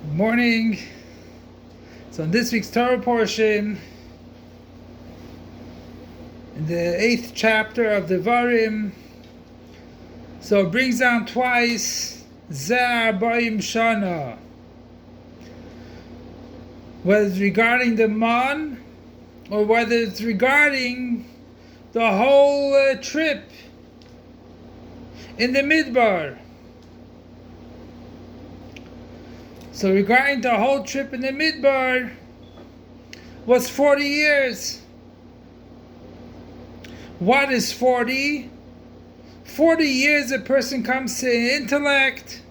Good morning. So in this week's Torah portion, in the 8th chapter of the Devarim, so it brings down twice Zeh 40 Shana, whether it's regarding the man or whether it's regarding the whole trip in the Midbar. So regarding the whole trip in the Midbar was 40 years. What is 40? 40 years a person comes to intellect.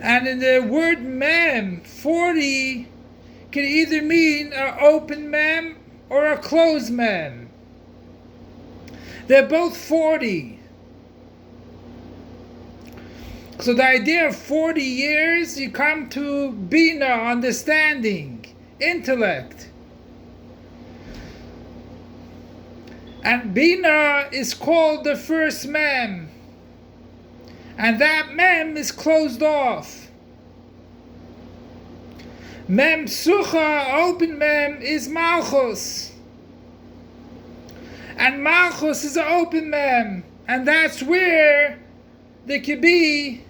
And in the word mem, 40 can either mean an open mem or a closed mem. They're both 40. So the idea of 40 years, you come to bina, understanding, intellect. And bina is called the first mem. And that mem is closed off. Mem sucha, open mem, is malchus. And malchus is an open mem. And that's where there could be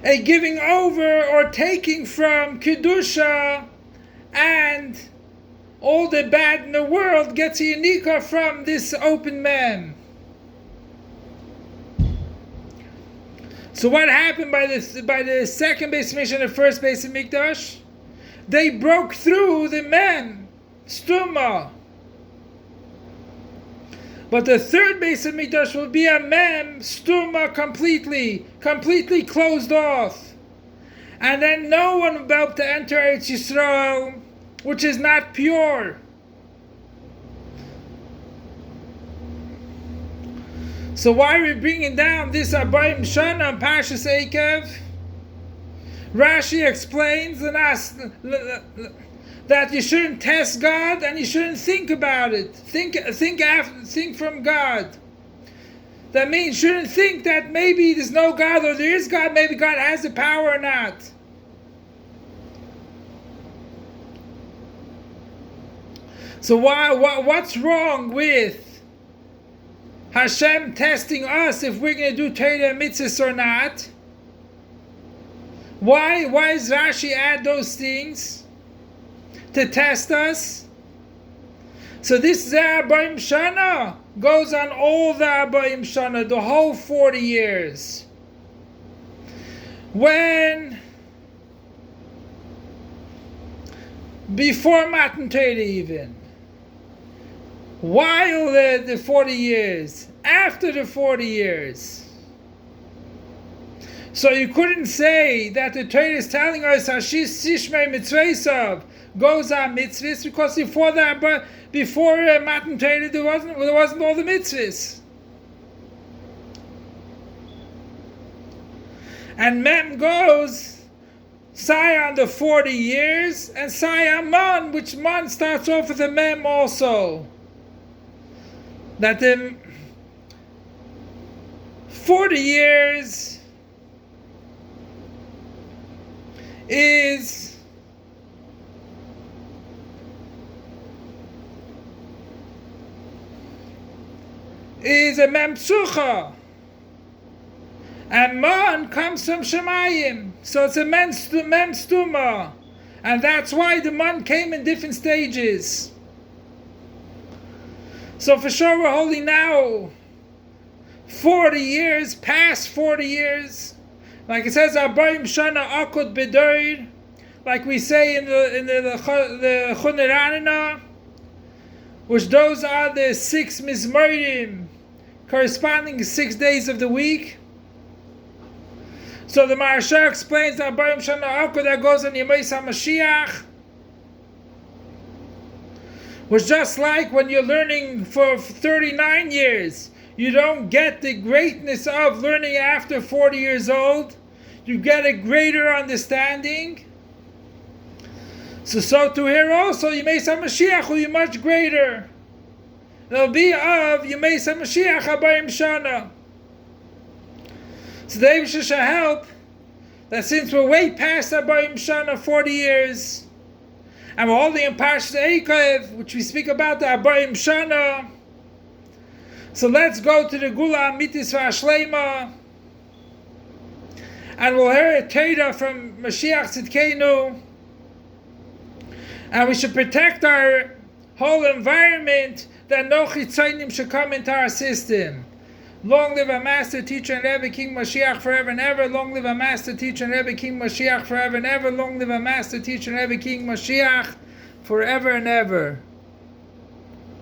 a giving over or taking from Kedusha, and all the bad in the world gets a Yanika from this open man. So what happened by the second base of Mikdash and the first base of Mikdash? They broke through the man, Stuma. But the third base of Mikdash will be a mem, stuma, completely closed off. And then no one will be able to enter Eretz Yisrael, which is not pure. So why are we bringing down this 40 Shana on Parshas Eikev? Rashi explains that you shouldn't test God and you shouldn't think about it. Think from God. That means you shouldn't think that maybe there's no God or there is God, maybe God has the power or not. So what's wrong with Hashem testing us if we're going to do Torah mitzvahs or not? Why does Rashi add those things? To test us. So this Zeh 40 Shana goes on all the 40 Shana, the whole 40 years. When before Matan Torah even, while the 40 years, after the 40 years. So you couldn't say that the Torah is telling us Hashis Sishmei Mitzvaysav goes on mitzvahs, because before Matan Torah there wasn't all the mitzvahs. And mem goes Sai on the 40 years, and Sai on man, which man starts off with a mem also. That the 40 years is a mem psucha, and man comes from Shemayim, so it's a mem stuma, and that's why the man came in different stages. So for sure we're holding now 40 years, past 40 years, like it says 40 Shana akut bedoir, like we say in the Chuneranina, which those are the 6 mizmorim, corresponding 6 days of the week. So the Maharsha explains that 40 Shana akut that goes on Yemei moshiach, was just like when you're learning for 39 years. You don't get the greatness of learning after 40 years old. You get a greater understanding. So to here also, Yemei Mashiach will be much greater. It'll be of Yemei Mashiach 40 Shana. So the Eibusha shall help that since we're way past our 40 Shana, 40 years, and we're holding in Parshas Eikev, which we speak about the 40 Shana, so let's go to the Gula Amitis V'Ashleima, and we'll hear a Torah from Moshiach tzidkeinu, and we should protect our whole environment that no tzidkeinu should come into our system. Long live our Master, Teacher, and Rebbe, King Moshiach forever and ever. Long live our Master, Teacher, and Rebbe, King Moshiach forever and ever. Long live our Master, Teacher, and Rebbe, King Moshiach forever and ever.